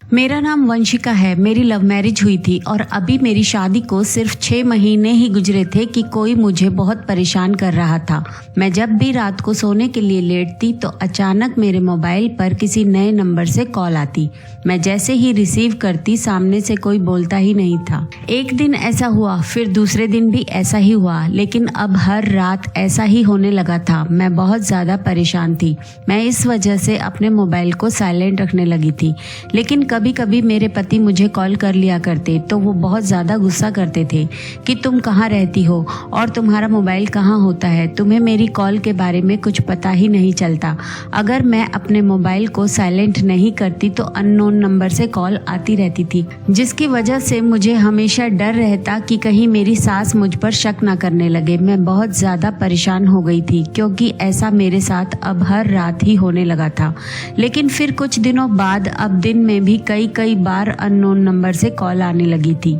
मेरा नाम वंशिका है। मेरी लव मैरिज हुई थी और अभी मेरी शादी को सिर्फ 6 महीने ही गुजरे थे कि कोई मुझे बहुत परेशान कर रहा था। मैं जब भी रात को सोने के लिए लेटती तो अचानक मेरे मोबाइल पर किसी नए नंबर से कॉल आती। मैं जैसे ही रिसीव करती सामने से कोई बोलता ही नहीं था। एक दिन ऐसा हुआ, फिर दूसरे दिन भी ऐसा ही हुआ, लेकिन अब हर रात ऐसा ही होने लगा था। मैं बहुत ज़्यादा परेशान थी। मैं इस वजह से अपने मोबाइल को साइलेंट रखने लगी थी। लेकिन कभी कभी मेरे पति मुझे कॉल कर लिया करते तो वो बहुत ज़्यादा गुस्सा करते थे कि तुम कहाँ रहती हो और तुम्हारा मोबाइल कहाँ होता है, तुम्हें मेरी कॉल के बारे में कुछ पता ही नहीं चलता। अगर मैं अपने मोबाइल को साइलेंट नहीं करती तो अननोन नंबर से कॉल आती रहती थी, जिसकी वजह से मुझे हमेशा डर रहता कि कहीं मेरी सास मुझ पर शक ना करने लगे। मैं बहुत ज़्यादा परेशान हो गई थी क्योंकि ऐसा मेरे साथ अब हर रात ही होने लगा था। लेकिन फिर कुछ दिनों बाद अब दिन में भी कई बार अननोन नंबर से कॉल आने लगी थी।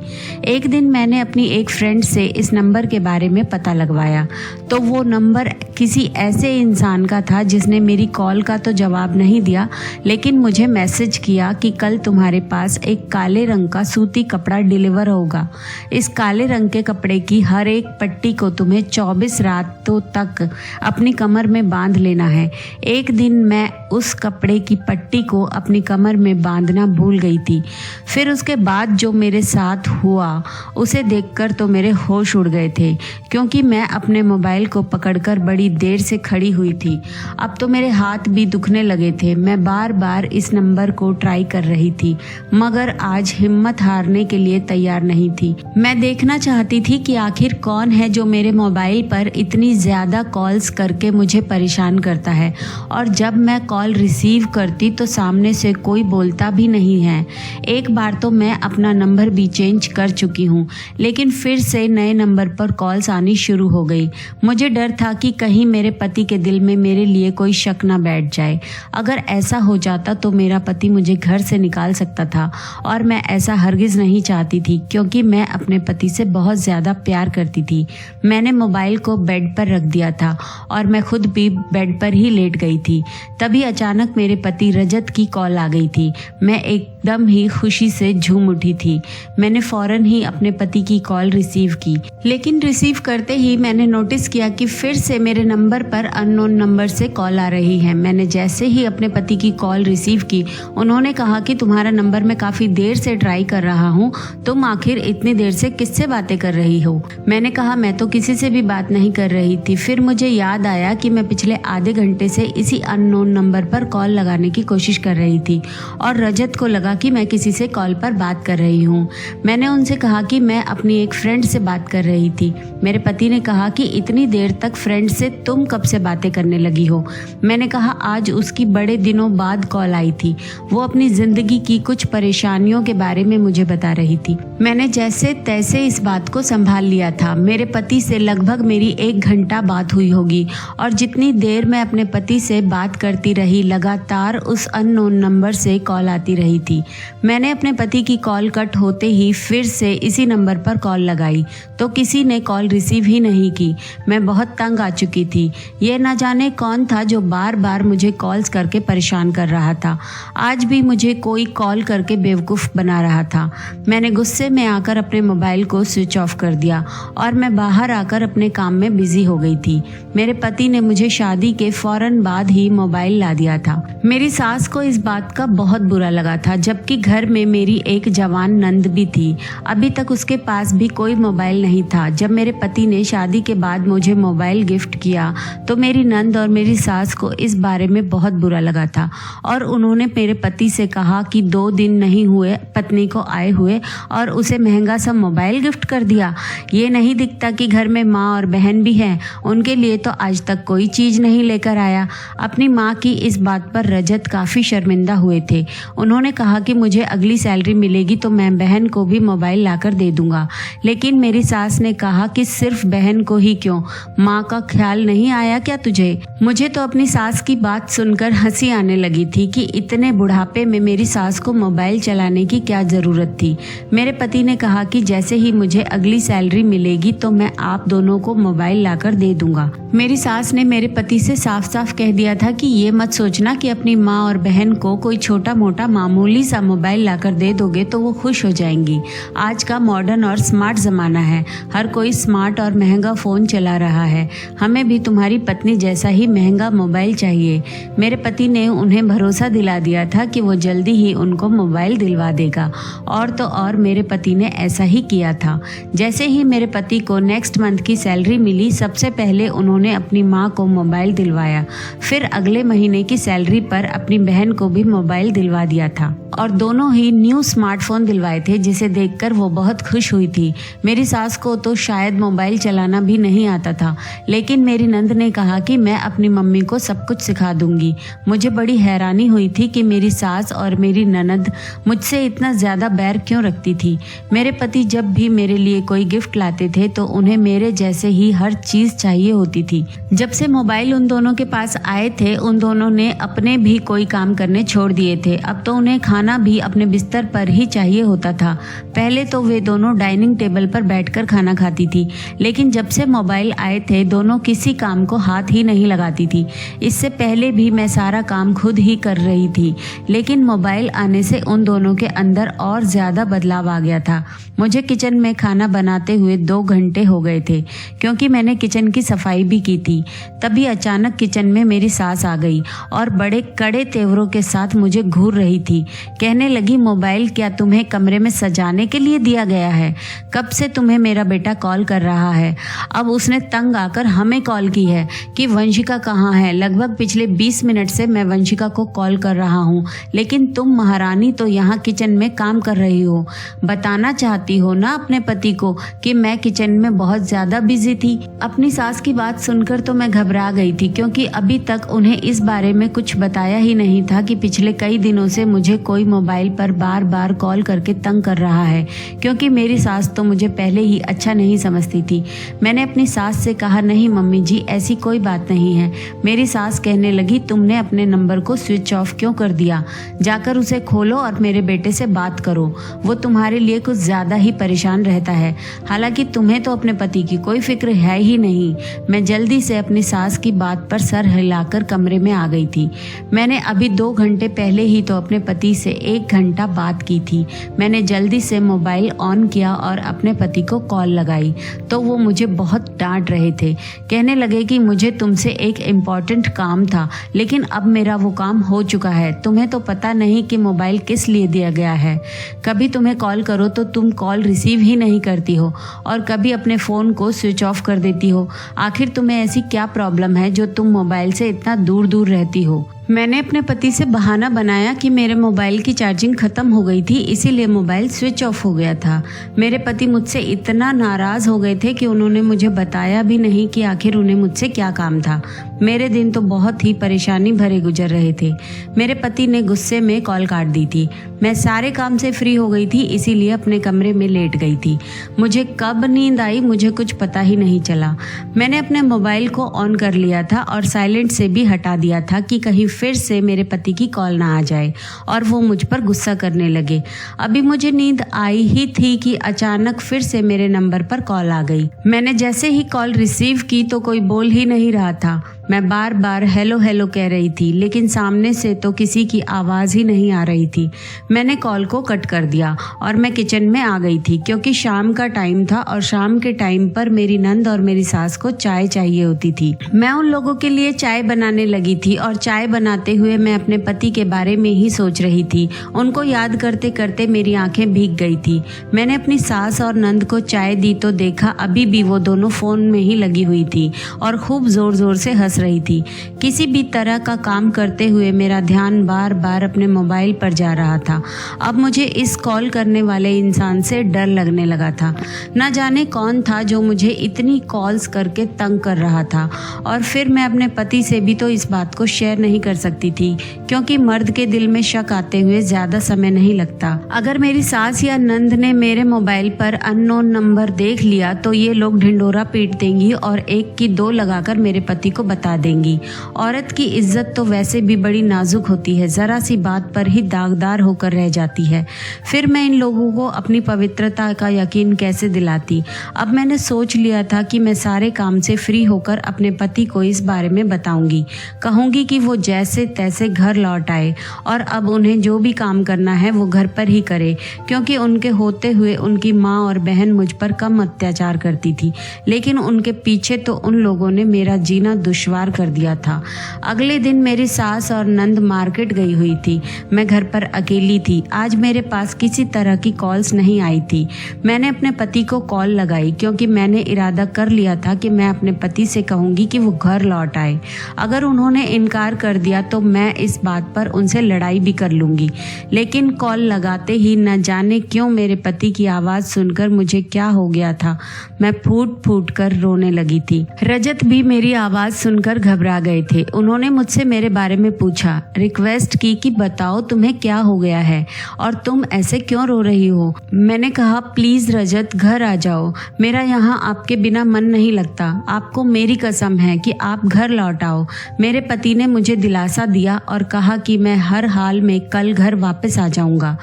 एक दिन मैंने अपनी एक फ्रेंड से इस नंबर के बारे में पता लगवाया तो वो नंबर किसी ऐसे इंसान का था जिसने मेरी कॉल का तो जवाब नहीं दिया, लेकिन मुझे मैसेज किया कि कल तुम्हारे पास एक काले रंग का सूती कपड़ा डिलीवर होगा। इस काले रंग के कपड़े की हर एक पट्टी को तुम्हें 24 रातों तक अपनी कमर में बांध लेना है। एक दिन मैं उस कपड़े की पट्टी को अपनी कमर में बांधना भूल गई थी। फिर उसके बाद जो मेरे साथ हुआ उसे देखकर तो मेरे होश उड़ गए थे, क्योंकि मैं अपने मोबाइल को पकड़कर बड़ी देर से खड़ी हुई थी। अब तो मेरे हाथ भी दुखने लगे थे। मैं बार बार इस नंबर को ट्राई कर रही थी, मगर आज हिम्मत हारने के लिए तैयार नहीं थी। मैं देखना चाहती थी कि आखिर कौन है जो मेरे मोबाइल पर इतनी ज़्यादा कॉल्स करके मुझे परेशान करता है, और जब मैं कॉल रिसीव करती तो सामने से कोई बोलता भी नहीं है। एक बार तो मैं अपना नंबर भी चेंज कर चुकी हूँ, लेकिन फिर से नए नंबर पर कॉल्स आनी शुरू हो गई। मुझे डर था कि कहीं मेरे पति के दिल में मेरे लिए कोई शक ना बैठ जाए। अगर ऐसा हो जाता तो मेरा पति मुझे घर से निकाल सकता था, और मैं ऐसा हरगिज़ नहीं चाहती थी क्योंकि मैं अपने पति से बहुत ज़्यादा प्यार करती थी। मैंने मोबाइल को बेड पर रख दिया था और मैं खुद भी बेड पर ही लेट गई थी। तभी अचानक मेरे पति रजत की कॉल आ गई थी। मैं एकदम ही खुशी से झूम उठी थी। मैंने फौरन ही अपने पति की कॉल रिसीव की, लेकिन रिसीव करते ही मैंने नोटिस किया कि फिर से मेरे नंबर पर अननोन नंबर से कॉल आ रही है। मैंने जैसे ही अपने पति की कॉल रिसीव की, उन्होंने कहा कि तुम्हारा नंबर मैं काफ़ी देर से ट्राई कर रहा हूँ, तुम आखिर इतनी देर से किससे बातें कर रही हो? मैंने कहा मैं तो किसी से भी बात नहीं कर रही थी। फिर मुझे याद आया कि मैं पिछले आधे घंटे से इसी अननोन नंबर पर कॉल लगाने की कोशिश कर रही थी और रजत को लगा कि मैं किसी से कॉल पर बात कर रही हूँ। मैंने उनसे कहा कि मैं अपनी एक फ्रेंड से बात कर रही थी। मेरे पति ने कहा कि इतनी देर तक फ्रेंड से तुम कब से बातें करने लगी हो? मैंने कहा आज उसकी बड़े दिनों बाद कॉल आई थी। वो अपनी ज़िंदगी की कुछ परेशानियों के बारे में मुझे बता रही थी। मैंने जैसे तैसे इस बात को संभाल लिया था। मेरे पति से लगभग मेरी 1 घंटा बात हुई होगी, और जितनी देर मैं अपने पति से बात करती रही लगातार उस अननोन नंबर से कॉल आती रही थी। मैंने अपने पति की कॉल कट होते ही फिर से इसी नंबर पर कॉल लगाई तो किसी ने कॉल रिसीव ही नहीं की। मैं बहुत तंग आ चुकी थी। ये न जाने कौन था जो बार बार मुझे कॉल्स करके परेशान कर रहा था। आज भी मुझे कोई कॉल करके बेवकूफ़ बना रहा था। मैंने गुस्से में आकर अपने मोबाइल को स्विच ऑफ कर दिया और मैं बाहर आकर अपने काम में बिजी हो गई थी। मेरे पति ने मुझे शादी के फौरन बाद ही मोबाइल ला दिया था। मेरी सास को इस बात का बहुत बुरा लगा था, जबकि घर में मेरी एक जवान नंद भी थी। अभी तक उसके पास भी कोई मोबाइल नहीं था। जब मेरे पति ने शादी के बाद मुझे मोबाइल गिफ्ट किया तो मेरी नंद और मेरी सास को इस बारे में बहुत बुरा लगा था, और उन्होंने मेरे पति से कहा कि 2 दिन नहीं हुए पत्नी को आए हुए और उसे महंगा सा मोबाइल गिफ्ट कर दिया। ये नहीं दिखता कि घर में माँ और बहन भी हैं, उनके लिए तो आज तक कोई चीज़ नहीं लेकर आया। अपनी माँ की इस बात पर रजत काफ़ी शर्मिंदा हुए थे। उन्होंने कहा कि मुझे अगली सैलरी मिलेगी तो मैं बहन को भी मोबाइल लाकर दे दूंगा, लेकिन मेरी सास ने कहा कि सिर्फ बहन को ही क्यों, माँ का ख्याल नहीं आया क्या तुझे? मुझे तो अपनी सास की बात सुनकर हंसी आने लगी थी कि इतने बुढ़ापे में मेरी सास को मोबाइल चलाने की क्या ज़रूरत थी। मेरे पति ने कहा कि जैसे ही मुझे अगली सैलरी मिलेगी तो मैं आप दोनों को मोबाइल लाकर दे दूंगा। मेरी सास ने मेरे पति से साफ साफ कह दिया था कि ये मत सोचना कि अपनी माँ और बहन को कोई छोटा मोटा मामूली मामूली सा मोबाइल लाकर दे दोगे तो वो खुश हो जाएंगी। आज का मॉडर्न और स्मार्ट ज़माना है, हर कोई स्मार्ट और महंगा फ़ोन चला रहा है। हमें भी तुम्हारी पत्नी जैसा ही महंगा मोबाइल चाहिए। मेरे पति ने उन्हें भरोसा दिला दिया था कि वो जल्दी ही उनको मोबाइल दिलवा देगा, और तो और मेरे पति ने ऐसा ही किया था। जैसे ही मेरे पति को नेक्स्ट मंथ की सैलरी मिली, सबसे पहले उन्होंने अपनी माँ को मोबाइल दिलवाया, फिर अगले महीने की सैलरी पर अपनी बहन को भी मोबाइल दिलवा दिया था, और दोनों ही न्यू स्मार्टफोन दिलवाए थे, जिसे देखकर वो बहुत खुश हुई थी। मेरी सास को तो शायद मोबाइल चलाना भी नहीं आता था, लेकिन मेरी नंद ने कहा कि मैं अपनी मम्मी को सब कुछ सिखा दूंगी। मुझे बड़ी हैरानी हुई थी कि मेरी सास और मेरी ननद मुझसे इतना ज़्यादा बैर क्यों रखती थी। मेरे पति जब भी मेरे लिए कोई गिफ्ट लाते थे तो उन्हें मेरे जैसे ही हर चीज़ चाहिए होती थी। जब से मोबाइल उन दोनों के पास आए थे, उन दोनों ने अपने भी कोई काम करने छोड़ दिए थे। अब तो उन्हें खाना भी अपने बिस्तर पर ही चाहिए होता था। पहले तो वे दोनों डाइनिंग टेबल पर बैठकर खाना खाती थी, लेकिन जब से मोबाइल आए थे दोनों किसी काम को हाथ ही नहीं लगाती थी। इससे पहले भी मैं सारा काम खुद ही कर रही थी, लेकिन मोबाइल आने से उन दोनों के अंदर और ज़्यादा बदलाव आ गया था। मुझे किचन में खाना बनाते हुए 2 घंटे हो गए थे, क्योंकि मैंने किचन की सफाई भी की थी। तभी अचानक किचन में मेरी सास आ गई और बड़े कड़े तेवरों के साथ मुझे घूर रही थी। कहने लगी, मोबाइल क्या तुम्हें कमरे में सजाने के लिए दिया गया है? कब से तुम्हें मेरा बेटा कॉल कर रहा है? अब उसने तंग आकर हमें कॉल की है कि वंशिका कहाँ है। लगभग पिछले 20 मिनट से मैं वंशिका को कॉल कर रहा हूँ, लेकिन तुम महारानी तो यहाँ किचन में काम कर रही हो। बताना चाहती हो ना अपने पति को कि मैं किचन में बहुत ज़्यादा बिजी थी। अपनी सास की बात सुनकर तो मैं घबरा गई थी, क्योंकि अभी तक उन्हें इस बारे में कुछ बताया ही नहीं था कि पिछले कई दिनों से मुझे कोई मोबाइल पर बार बार कॉल करके तंग कर रहा है, क्योंकि मेरी सास तो मुझे पहले ही अच्छा नहीं समझती थी। मैंने अपनी सास से कहा, नहीं मम्मी जी, ऐसी कोई बात नहीं है। मेरी सास कहने लगी, तुमने अपने नंबर को स्विच ऑफ क्यों कर दिया? जाकर उसे खोलो और मेरे बेटे से बात करो। वो तुम्हारे लिए कुछ ज़्यादा ही परेशान रहता है। हालांकि तुम्हें तो अपने पति की कोई फिक्र है ही नहीं। मैं जल्दी से अपनी सास की बात पर सर हिलाकर कमरे में आ गई थी। मैंने अभी 2 घंटे पहले ही तो अपने पति से 1 घंटा बात की थी। मैंने जल्दी से मोबाइल ऑन किया और अपने पति को कॉल लगाई, तो वो मुझे बहुत डांट रहे थे। कहने लगे कि मुझे तुमसे एक इम्पॉर्टेंट काम था, लेकिन अब मेरा वो काम हो चुका है। तुम्हें तो पता नहीं कि मोबाइल किस लिए दिया गया है। कभी तुम्हें कॉल करो तो तुम कॉल रिसीव ही नहीं करती हो, और कभी अपने फ़ोन को स्विच ऑफ कर देती हो। आखिर तुम्हें ऐसी क्या प्रॉब्लम है जो तुम मोबाइल से इतना दूर दूर रहती हो? मैंने अपने पति से बहाना बनाया कि मेरे मोबाइल की चार्जिंग ख़त्म हो गई थी, इसीलिए मोबाइल स्विच ऑफ हो गया था। मेरे पति मुझसे इतना नाराज़ हो गए थे कि उन्होंने मुझे बताया भी नहीं कि आखिर उन्हें मुझसे क्या काम था। मेरे दिन तो बहुत ही परेशानी भरे गुजर रहे थे। मेरे पति ने गुस्से में कॉल काट दी थी। मैं सारे काम से फ्री हो गई थी, इसीलिए अपने कमरे में लेट गई थी। मुझे कब नींद आई मुझे कुछ पता ही नहीं चला। मैंने अपने मोबाइल को ऑन कर लिया था और साइलेंट से भी हटा दिया था कि कहीं फिर से मेरे पति की कॉल ना आ जाए और वो मुझ पर गुस्सा करने लगे। अभी मुझे नींद आई ही थी कि अचानक फिर से मेरे नंबर पर कॉल आ गई। मैंने जैसे ही कॉल रिसीव की तो कोई बोल ही नहीं रहा था। मैं बार बार हेलो हेलो कह रही थी, लेकिन सामने से तो किसी की आवाज़ ही नहीं आ रही थी। मैंने कॉल को कट कर दिया और मैं किचन में आ गई थी, क्योंकि शाम का टाइम था और शाम के टाइम पर मेरी नंद और मेरी सास को चाय चाहिए होती थी। मैं उन लोगों के लिए चाय बनाने लगी थी और चाय बनाते हुए मैं अपने पति के बारे में ही सोच रही थी। उनको याद करते करते मेरी आंखें भीग गई थी। मैंने अपनी सास और नंद को चाय दी तो देखा अभी भी वो दोनों फ़ोन में ही लगी हुई थी और खूब ज़ोर ज़ोर से हंस रही थी। किसी भी तरह का काम करते हुए मेरा ध्यान बार बार अपने मोबाइल पर जा रहा था। अब मुझे इस कॉल करने वाले इंसान से डर लगने लगा था। न जाने कौन था जो मुझे इतनी कॉल्स करके तंग कर रहा था। और फिर मैं अपने पति से भी तो इस बात को शेयर नहीं कर सकती थी, क्योंकि मर्द के दिल में शक आते हुए ज़्यादा समय नहीं लगता। अगर मेरी सास या नंद ने मेरे मोबाइल पर अननोन नंबर देख लिया तो ये लोग ढिंडोरा पीट देंगी और 1 की 2 लगाकर मेरे पति को बता बता देंगी। औरत की इज्जत तो वैसे भी बड़ी नाजुक होती है, ज़रा सी बात पर ही दागदार होकर रह जाती है। फिर मैं इन लोगों को अपनी पवित्रता का यकीन कैसे दिलाती। अब मैंने सोच लिया था कि मैं सारे काम से फ्री होकर अपने पति को इस बारे में बताऊंगी। कहूंगी कि वो जैसे तैसे घर लौट आए और अब उन्हें जो भी काम करना है वो घर पर ही करे, क्योंकि उनके होते हुए उनकी माँ और बहन मुझ पर कम अत्याचार करती थी, लेकिन उनके पीछे तो उन लोगों ने मेरा जीना दुश्वार कर दिया था। अगले दिन मेरी सास और नंद मार्केट गई हुई थी। मैं घर पर अकेली थी। आज मेरे पास किसी तरह की कॉल्स नहीं आई थी। मैंने अपने पति को कॉल लगाई, क्योंकि मैंने इरादा कर लिया था कि मैं अपने पति से कहूँगी कि वो घर लौट आए। अगर उन्होंने इनकार कर दिया तो मैं इस बात पर उनसे लड़ाई भी कर लूँगी। लेकिन कॉल लगाते ही न जाने क्यों मेरे पति की आवाज़ सुनकर मुझे क्या हो गया था। मैं फूट फूट कर रोने लगी थी। रजत भी मेरी आवाज़ सुनकर घबरा गए थे। उन्होंने मुझसे मेरे बारे में पूछा, रिक्वेस्ट की कि बताओ तुम्हें क्या हो गया है और तुम ऐसे क्यों रो रही हो। मैंने कहा, प्लीज़ रजत, घर आ जाओ। मेरा यहाँ आपके बिना मन नहीं लगता। आपको मेरी कसम है कि आप घर लौट आओ। मेरे पति ने मुझे दिलासा दिया और कहा कि मैं हर हाल में कल घर वापस आ जाऊंगा।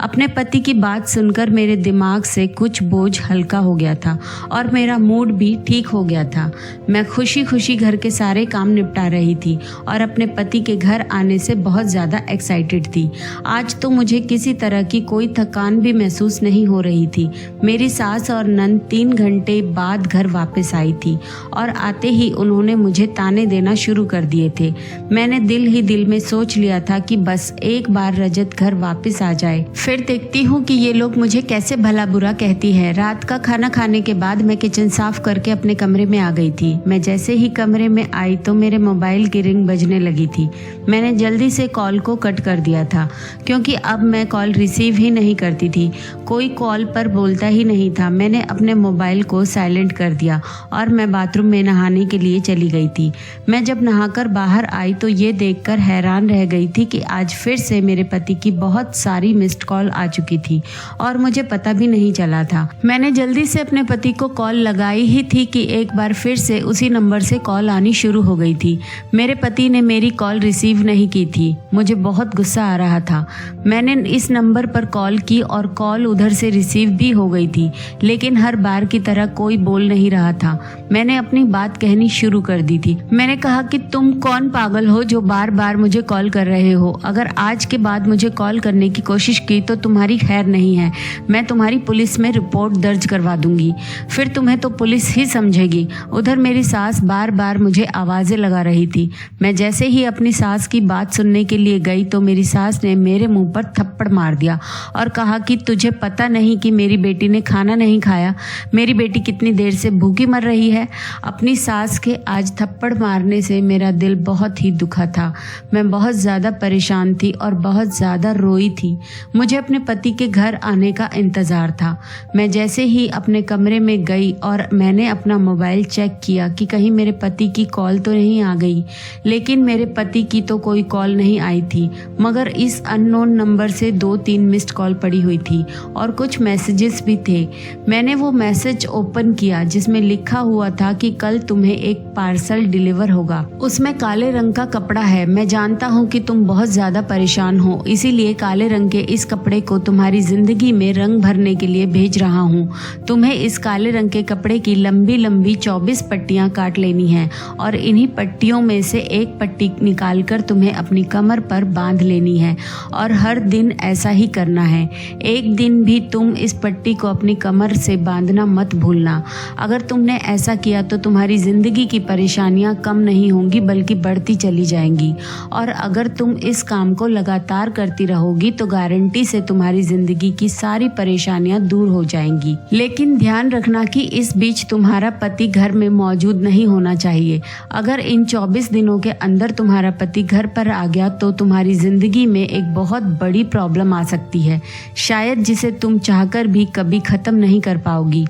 अपने पति की बात सुनकर मेरे दिमाग से कुछ बोझ हल्का हो गया था और मेरा मूड भी ठीक हो गया था। मैं खुशी खुशी घर के सारे काम निपटा रही थी और अपने पति के घर आने से बहुत ज़्यादा एक्साइटेड थी। आज तो मुझे किसी तरह की कोई थकान भी महसूस नहीं हो रही थी। मेरी सास और नंद 3 घंटे बाद घर वापस आई थी और आते ही उन्होंने मुझे ताने देना शुरू कर दिए थे। मैंने दिल ही दिल में सोच लिया था कि बस एक बार रजत घर वापस आ जाए, फिर देखती हूँ कि ये लोग मुझे कैसे भला बुरा कहती है। रात का खाना खाने के बाद मैं किचन साफ करके अपने कमरे में आ गई थी। मैं जैसे ही कमरे में आई तो मेरे मोबाइल की रिंग बजने लगी थी। मैंने जल्दी से कॉल को कट कर दिया था, क्योंकि अब मैं कॉल रिसीव ही नहीं करती थी। कोई कॉल पर बोलता ही नहीं था। मैंने अपने मोबाइल को साइलेंट कर दिया और मैं बाथरूम में नहाने के लिए चली गई थी। मैं जब नहाकर बाहर आई तो ये देखकर हैरान रह गई थी कि आज फिर से मेरे पति की बहुत सारी मिस्ड कॉल आ चुकी थी और मुझे पता भी नहीं चला था। मैंने जल्दी से अपने पति को कॉल लगाई ही थी कि एक बार फिर से उसी नंबर से कॉल आनी शुरू हो गई थी। मेरे पति ने मेरी कॉल रिसीव नहीं की थी। मुझे बहुत गुस्सा आ रहा था। मैंने इस नंबर पर कॉल की और कॉल उधर से रिसीव भी हो गई थी, लेकिन हर बार की तरह कोई बोल नहीं रहा था। मैंने अपनी बात कहनी शुरू कर दी थी। मैंने कहा कि तुम कौन पागल हो जो बार बार मुझे कॉल कर रहे हो। अगर आज के बाद मुझे कॉल करने की कोशिश की तो तुम्हारी खैर नहीं है। मैं तुम्हारी पुलिस में रिपोर्ट दर्ज करवा दूंगी, फिर तुम्हें तो पुलिस ही समझेगी। उधर मेरी सास बार बार मुझे आवाज़ें लगा रही थी। मैं जैसे ही अपनी सास की बात सुनने के लिए गई तो मेरी सास ने मेरे मुंह पर थप्पड़ मार दिया और कहा कि तुझे पता नहीं कि मेरी बेटी ने खाना नहीं खाया, मेरी बेटी कितनी देर से भूखी मर रही है। अपनी सास के आज थप्पड़ मारने से मेरा दिल बहुत ही दुखा था। मैं बहुत ज़्यादा परेशान थी और बहुत ज़्यादा रोई थी। मुझे अपने पति के घर आने का इंतज़ार था। मैं जैसे ही अपने कमरे में गई और मैंने अपना मोबाइल चेक किया कि कहीं मेरे पति की कॉल तो नहीं आ गई, लेकिन मेरे पति की तो कोई कॉल नहीं आई थी, मगर इस अननोन नंबर से 2-3 मिस्ड कॉल पड़ी हुई थी और कुछ मैसेजेस भी थे। मैंने वो मैसेज ओपन किया जिसमें लिखा हुआ था कि कल तुम्हें एक पार्सल डिलीवर होगा। उसमें काले रंग का कपड़ा है। मैं जानता हूँ कि तुम बहुत ज़्यादा परेशान हो, इसीलिए काले रंग के इस कपड़े को तुम्हारी जिंदगी में रंग भरने के लिए भेज रहा हूँ। तुम्हें इस काले रंग के कपड़े की लंबी लंबी 24 पट्टियाँ काट लेनी हैं और इन्हीं पट्टियों में से एक पट्टी निकालकर तुम्हें अपनी कमर पर बांध लेनी है और हर दिन ऐसा ही करना है। एक दिन भी तुम इस पट्टी को अपनी कमर से बांधना मत भूलना। अगर तुमने ऐसा किया तो तुम्हारी जिंदगी की परेशानियां कम नहीं होंगी बल्कि बढ़ती चली जाएंगी, और अगर तुम इस काम को लगातार करती रहोगी तो गारंटी से तुम्हारी जिंदगी की सारी परेशानियां दूर हो जाएंगी। लेकिन ध्यान रखना कि इस बीच तुम्हारा पति घर में मौजूद नहीं होना चाहिए। अगर इन 24 दिनों के अंदर तुम्हारा पति घर पर आ गया तो तुम्हारी जिंदगी में एक बहुत बड़ी प्रॉब्लम आ सकती है, शायद जिसे तुम चाहकर भी कभी खत्म नहीं कर पाओगी।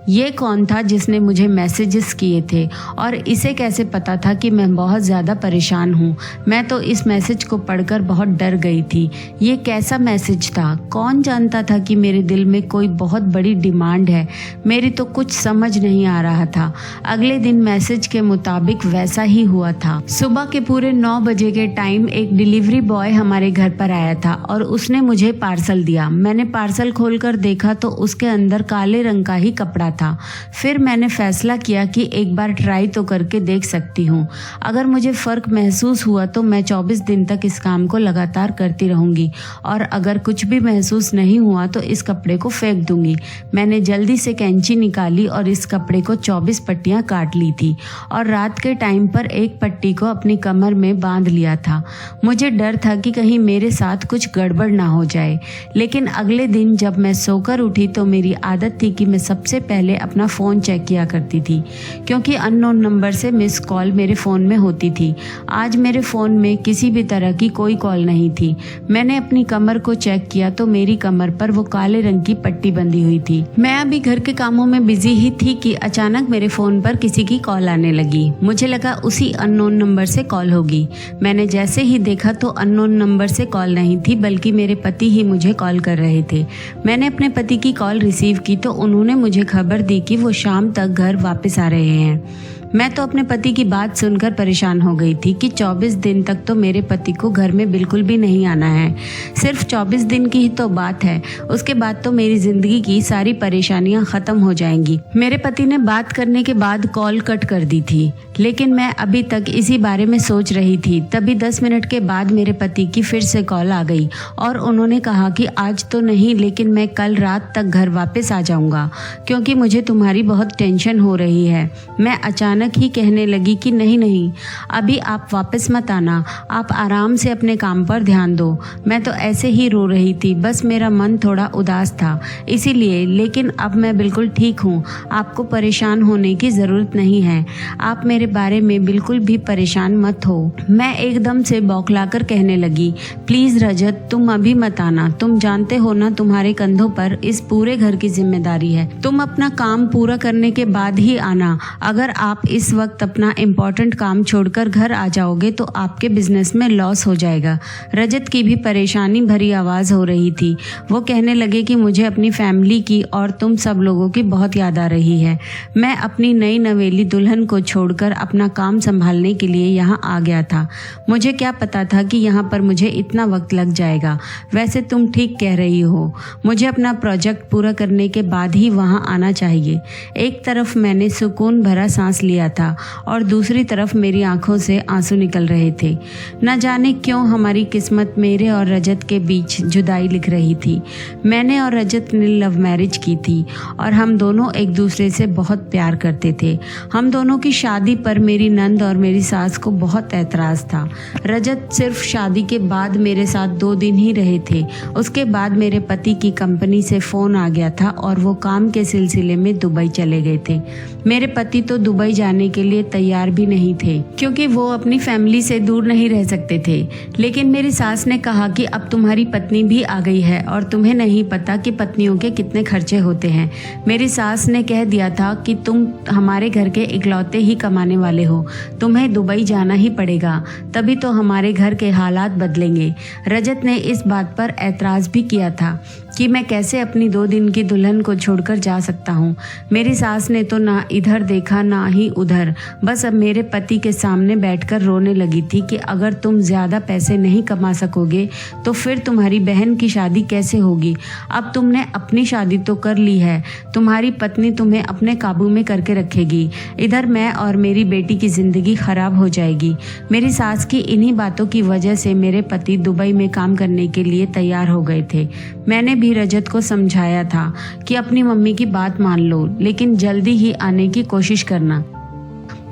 ये कौन था जिसने मुझे मैसेजेस किए थे और इसे कैसे पता था कि मैं बहुत ज़्यादा परेशान हूँ। मैं तो इस मैसेज को पढ़कर बहुत डर गई थी। ये कैसा मैसेज था? कौन जानता था कि मेरे दिल में कोई बहुत बड़ी डिमांड है। मेरी तो कुछ समझ नहीं आ रहा था। अगले दिन मैसेज के मुताबिक वैसा ही हुआ था। सुबह के पूरे 9 बजे के टाइम एक डिलीवरी बॉय हमारे घर पर आया था और उसने मुझे पार्सल दिया। मैंने पार्सल खोलकर देखा तो उसके अंदर काले रंग का ही कपड़ा था। फिर मैंने फैसला किया कि एक बार ट्राई तो करके देख सकती हूँ। अगर मुझे फ़र्क महसूस हुआ तो मैं 24 दिन तक इस काम को लगातार करती रहूँगी और अगर कुछ भी महसूस नहीं हुआ तो इस कपड़े को फेंक दूँगी। मैंने जल्दी से कैंची निकाली और इस कपड़े को 24 पट्टियाँ काट ली थी और रात के टाइम पर एक पट्टी को अपनी कमर में बांध लिया था। मुझे डर था कि कहीं मेरे साथ कुछ गड़बड़ ना हो जाए। लेकिन अगले दिन जब मैं सोकर उठी तो मेरी आदत थी कि मैं सबसे पहले अपना फ़ोन चेक किया करती थी, क्योंकि अननोन नंबर से मिस कॉल मेरे फ़ोन में होती थी। आज मेरे फ़ोन में किसी भी तरह की कोई कॉल नहीं थी। मैंने अपनी कमर को चेक किया तो मेरी कमर पर वो काले रंग की पट्टी बंधी हुई थी। मैं अभी घर के कामों में बिजी ही थी कि अचानक मेरे फ़ोन पर किसी की कॉल आने लगी। मुझे लगा उसी अननोन नंबर से कॉल होगी। मैंने जैसे ही देखा तो अननोन नंबर से कॉल नहीं थी, बल्कि मेरे पति ही मुझे कॉल कर रहे थे। मैंने अपने पति की कॉल रिसीव की तो उन्होंने मुझे खबर दी कि वो शाम तक घर वापस आ रहे हैं। मैं तो अपने पति की बात सुनकर परेशान हो गई थी कि 24 दिन तक तो मेरे पति को घर में बिल्कुल भी नहीं आना है। सिर्फ 24 दिन की ही तो बात है, उसके बाद तो मेरी ज़िंदगी की सारी परेशानियां ख़त्म हो जाएंगी। मेरे पति ने बात करने के बाद कॉल कट कर दी थी, लेकिन मैं अभी तक इसी बारे में सोच रही थी। तभी 10 मिनट के बाद मेरे पति की फिर से कॉल आ गई और उन्होंने कहा कि आज तो नहीं, लेकिन मैं कल रात तक घर वापस आ जाऊँगा, क्योंकि मुझे तुम्हारी बहुत टेंशन हो रही है। मैं अचानक ही कहने लगी कि नहीं, अभी आप वापस मत आना, आप आराम से अपने काम पर ध्यान दो। मैं तो ऐसे ही रो रही थी, बस मेरा मन थोड़ा उदास था इसीलिए। लेकिन अब मैं बिल्कुल ठीक हूँ, आपको परेशान होने की ज़रूरत नहीं है। आप मेरे बारे में बिल्कुल भी परेशान मत हो। मैं एकदम से बौखलाकर कहने लगी, प्लीज़ रजत, तुम अभी मत आना। तुम जानते हो ना, तुम्हारे कंधों पर इस पूरे घर की जिम्मेदारी है। तुम अपना काम पूरा करने के बाद ही आना। अगर आप इस वक्त अपना इम्पोर्टेंट काम छोड़कर घर आ जाओगे तो आपके बिजनेस में लॉस हो जाएगा। रजत की भी परेशानी भरी आवाज़ हो रही थी। वो कहने लगे कि मुझे अपनी फैमिली की और तुम सब लोगों की बहुत याद आ रही है। मैं अपनी नई नवेली दुल्हन को छोड़कर अपना काम संभालने के लिए यहाँ आ गया था। मुझे क्या पता था कि यहाँ पर मुझे इतना वक्त लग जाएगा। वैसे तुम ठीक कह रही हो, मुझे अपना प्रोजेक्ट पूरा करने के बाद ही वहाँ आना चाहिए। एक तरफ मैंने सुकून भरा सांस लिया था और दूसरी तरफ मेरी आंखों से आंसू निकल रहे थे। न जाने क्यों हमारी किस्मत मेरे और रजत के बीच जुदाई लिख रही थी। मैंने और रजत ने लव मैरिज की थी और हम दोनों एक दूसरे से बहुत प्यार करते थे। हम दोनों की शादी पर मेरी नंद और मेरी सास को बहुत ऐतराज़ था। रजत सिर्फ शादी के बाद मेरे साथ 2 दिन ही रहे थे। उसके बाद मेरे पति की कंपनी से फ़ोन आ गया था और वो काम के सिलसिले में दुबई चले गए थे। मेरे पति तो दुबई जाने के लिए तैयार भी नहीं थे, क्योंकि वो अपनी फैमिली से दूर नहीं रह सकते थे। लेकिन मेरी सास ने कहा कि अब तुम्हारी पत्नी भी आ गई है और तुम्हें नहीं पता कि पत्नियों के कितने खर्चे होते हैं। मेरी सास ने कह दिया था कि तुम हमारे घर के इकलौते ही कमाने वाले हो, तुम्हें दुबई जाना ही पड़ेगा, तभी तो हमारे घर के हालात बदलेंगे। रजत ने इस बात पर ऐतराज़ भी किया था कि मैं कैसे अपनी 2 दिन की दुल्हन को छोड़कर जा सकता हूँ। मेरी सास ने तो ना इधर देखा ना ही उधर, बस अब मेरे पति के सामने बैठकर रोने लगी थी कि अगर तुम ज़्यादा पैसे नहीं कमा सकोगे तो फिर तुम्हारी बहन की शादी कैसे होगी। अब तुमने अपनी शादी तो कर ली है, तुम्हारी पत्नी तुम्हें अपने काबू में करके रखेगी, इधर मैं और मेरी बेटी की ज़िंदगी ख़राब हो जाएगी। मेरी सास की इन्हीं बातों की वजह से मेरे पति दुबई में काम करने के लिए तैयार हो गए थे। मैंने भी रजत को समझाया था कि अपनी मम्मी की बात मान लो, लेकिन जल्दी ही आने की कोशिश करना।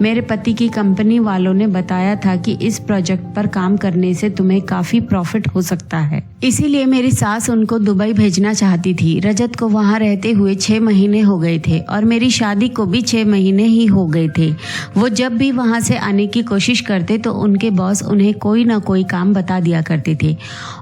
मेरे पति की कंपनी वालों ने बताया था कि इस प्रोजेक्ट पर काम करने से तुम्हें काफ़ी प्रॉफिट हो सकता है। इसीलिए मेरी सास उनको दुबई भेजना चाहती थी। रजत को वहां रहते हुए 6 महीने हो गए थे और मेरी शादी को भी 6 महीने ही हो गए थे। वो जब भी वहां से आने की कोशिश करते तो उनके बॉस उन्हें कोई ना कोई काम बता दिया करते थे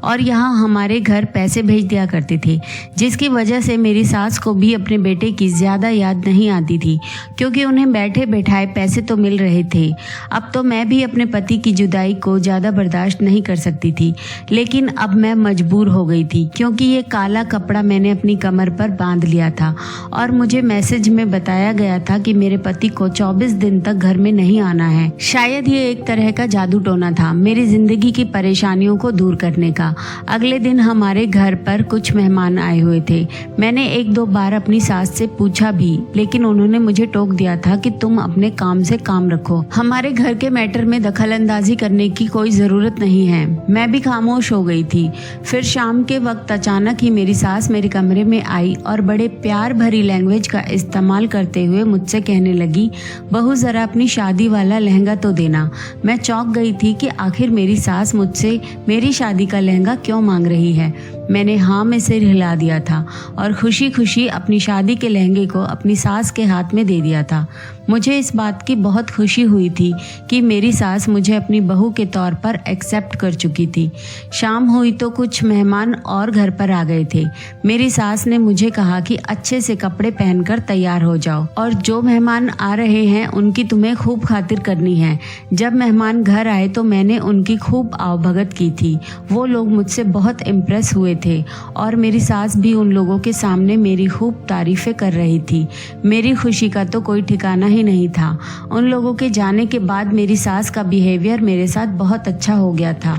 और यहाँ हमारे घर पैसे भेज दिया करते थे, जिसकी वजह से मेरी सास को भी अपने बेटे की ज़्यादा याद नहीं आती थी, क्योंकि उन्हें बैठे बैठाए पैसे तो मिल रहे थे। अब तो मैं भी अपने पति की जुदाई को ज़्यादा बर्दाश्त नहीं कर सकती थी, लेकिन अब मैं मजबूर हो गई थी, क्योंकि ये काला कपड़ा मैंने अपनी कमर पर बांध लिया था और मुझे मैसेज में बताया गया था कि मेरे पति को 24 दिन तक घर में नहीं आना है। शायद ये एक तरह का जादू टोना था मेरी जिंदगी की परेशानियों को दूर करने का। अगले दिन हमारे घर पर कुछ मेहमान आए हुए थे। मैंने 1-2 बार अपनी सास से पूछा भी, लेकिन उन्होंने मुझे टोक दिया था कि तुम अपने काम से काम रखो, हमारे घर के मैटर में दखल अंदाजी करने की कोई जरूरत नहीं है। मैं भी खामोश हो गई थी। फिर शाम के वक्त अचानक ही मेरी सास मेरे कमरे में आई और बड़े प्यार भरी लैंग्वेज का इस्तेमाल करते हुए मुझसे कहने लगी, बहू जरा अपनी शादी वाला लहंगा तो देना। मैं चौंक गई थी कि आखिर मेरी सास मुझसे मेरी शादी का लहंगा क्यों मांग रही है। मैंने हाँ में सिर हिला दिया था और खुशी खुशी अपनी शादी के लहंगे को अपनी सास के हाथ में दे दिया था। मुझे इस बात की बहुत खुशी हुई थी कि मेरी सास मुझे अपनी बहू के तौर पर एक्सेप्ट कर चुकी थी। शाम हुई तो कुछ मेहमान और घर पर आ गए थे। मेरी सास ने मुझे कहा कि अच्छे से कपड़े पहनकर तैयार हो जाओ और जो मेहमान आ रहे हैं उनकी तुम्हें खूब खातिर करनी है। जब मेहमान घर आए तो मैंने उनकी खूब आवभगत की थी। वो लोग मुझसे बहुत इम्प्रेस हुए थे और मेरी सास भी उन लोगों के सामने मेरी खूब तारीफें कर रही थी। मेरी खुशी का तो कोई ठिकाना ही नहीं था। उन लोगों के जाने के बाद मेरी सास का बिहेवियर मेरे साथ बहुत अच्छा हो गया था।